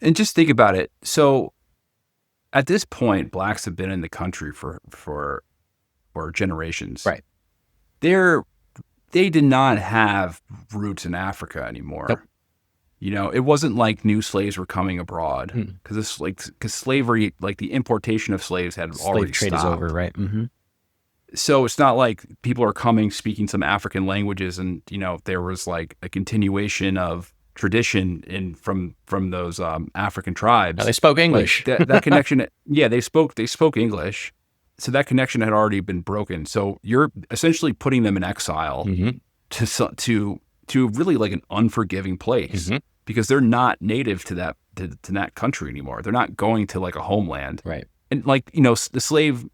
And just think about it. So at this point, blacks have been in the country for generations. Right. They did not have roots in Africa anymore. Nope. It wasn't like new slaves were coming abroad because slavery, like the importation of slaves had already Slave trade stopped. is over, right? Mm-hmm. So it's not like people are coming speaking some African languages and, there was like a continuation of tradition from those African tribes. Now they spoke English. Like that connection, yeah, they spoke English. So that connection had already been broken. So you're essentially putting them in exile to really like an unforgiving place because they're not native to that country anymore. They're not going to like a homeland. Right. And like, the slave,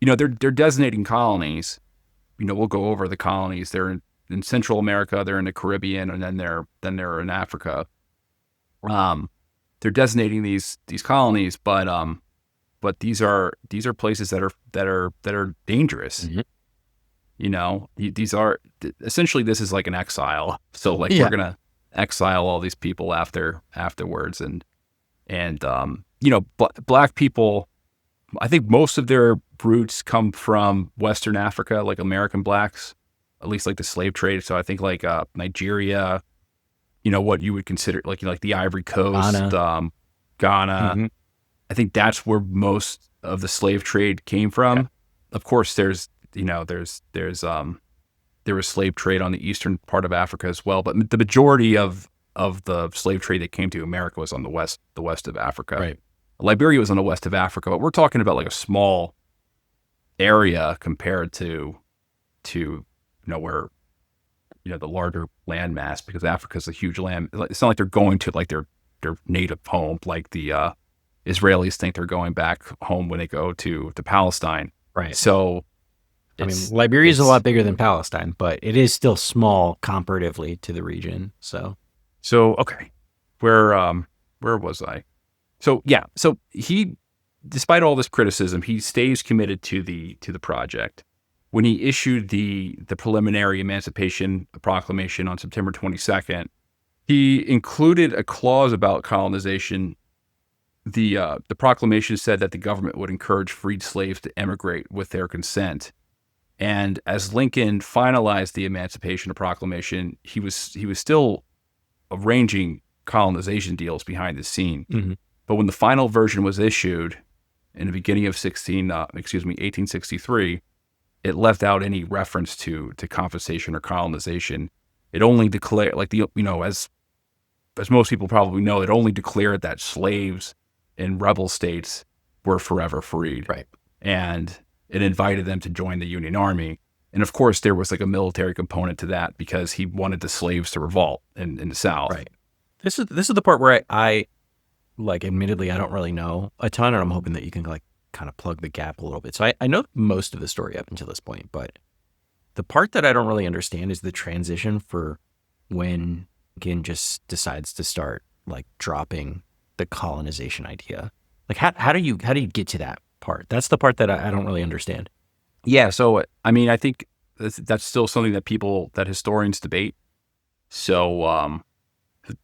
they're designating colonies. We'll go over the colonies. They're in Central America, they're in the Caribbean, and then they're in Africa. They're designating these colonies, but these are places that are dangerous. These are essentially, this is like an exile. So like we're gonna exile all these people afterwards, and black people. I think most of their roots come from Western Africa, like American blacks, at least like the slave trade. So I think like Nigeria, what you would consider like the Ivory Coast, Ghana. I think that's where most of the slave trade came from. Yeah. Of course, there was slave trade on the eastern part of Africa as well, but the majority of the slave trade that came to America was on the west of Africa. Right. Liberia was on the west of Africa, but we're talking about like a small area compared to where the larger landmass, because Africa's a huge land. It's not like they're going to like their native home, like the Israelis think they're going back home when they go to Palestine. Right. So, Liberia is a lot bigger than Palestine, but it is still small comparatively to the region. So okay, where was I? So he, despite all this criticism, he stays committed to the project. When he issued the preliminary Emancipation Proclamation on September 22nd, he included a clause about colonization. The proclamation said that the government would encourage freed slaves to emigrate with their consent. And as Lincoln finalized the Emancipation Proclamation, he was still arranging colonization deals behind the scene. Mm-hmm. But when the final version was issued in the beginning of 1863, it left out any reference to compensation or colonization. It only declared, like as most people probably know, it only declared that slaves in rebel states were forever freed. Right. And it invited them to join the Union Army. And of course, there was like a military component to that because he wanted the slaves to revolt in the South. Right. This is the part where I like, admittedly, I don't really know a ton, and I'm hoping that you can like kind of plug the gap a little bit. So I know most of the story up until this point, but the part that I don't really understand is the transition for when Lincoln just decides to start like dropping the colonization idea. Like how do you get to that part? That's the part that I don't really understand. Yeah. So, I think that's still something that historians debate. So,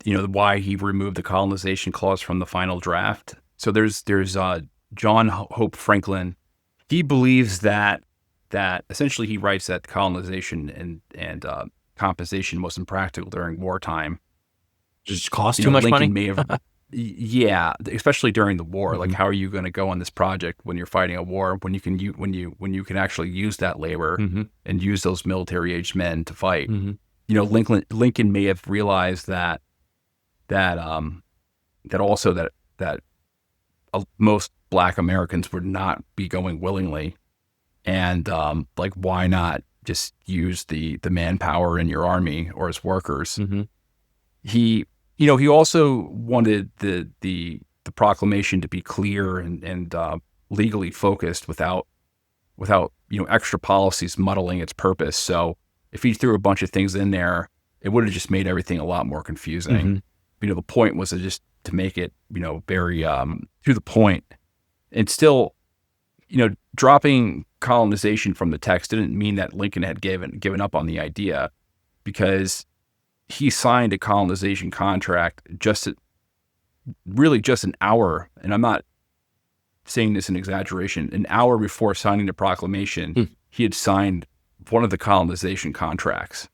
why he removed the colonization clause from the final draft. So there's John Hope Franklin. He believes that essentially he writes that colonization and compensation was impractical during wartime. Just cost too much Lincoln money. May have, yeah, especially during the war. Mm-hmm. Like, how are you going to go on this project when you're fighting a war when you can actually use that labor and use those military-aged men to fight? Mm-hmm. Lincoln may have realized that most Black Americans would not be going willingly, and why not just use the manpower in your army or as workers? Mm-hmm. He also wanted the proclamation to be clear and legally focused without extra policies muddling its purpose. So if he threw a bunch of things in there, it would have just made everything a lot more confusing. Mm-hmm. The point was just to make it, very to the point. And still, dropping colonization from the text didn't mean that Lincoln had given up on the idea, because he signed a colonization contract just really just an hour, and I'm not saying this in exaggeration, an hour before signing the proclamation, he had signed one of the colonization contracts.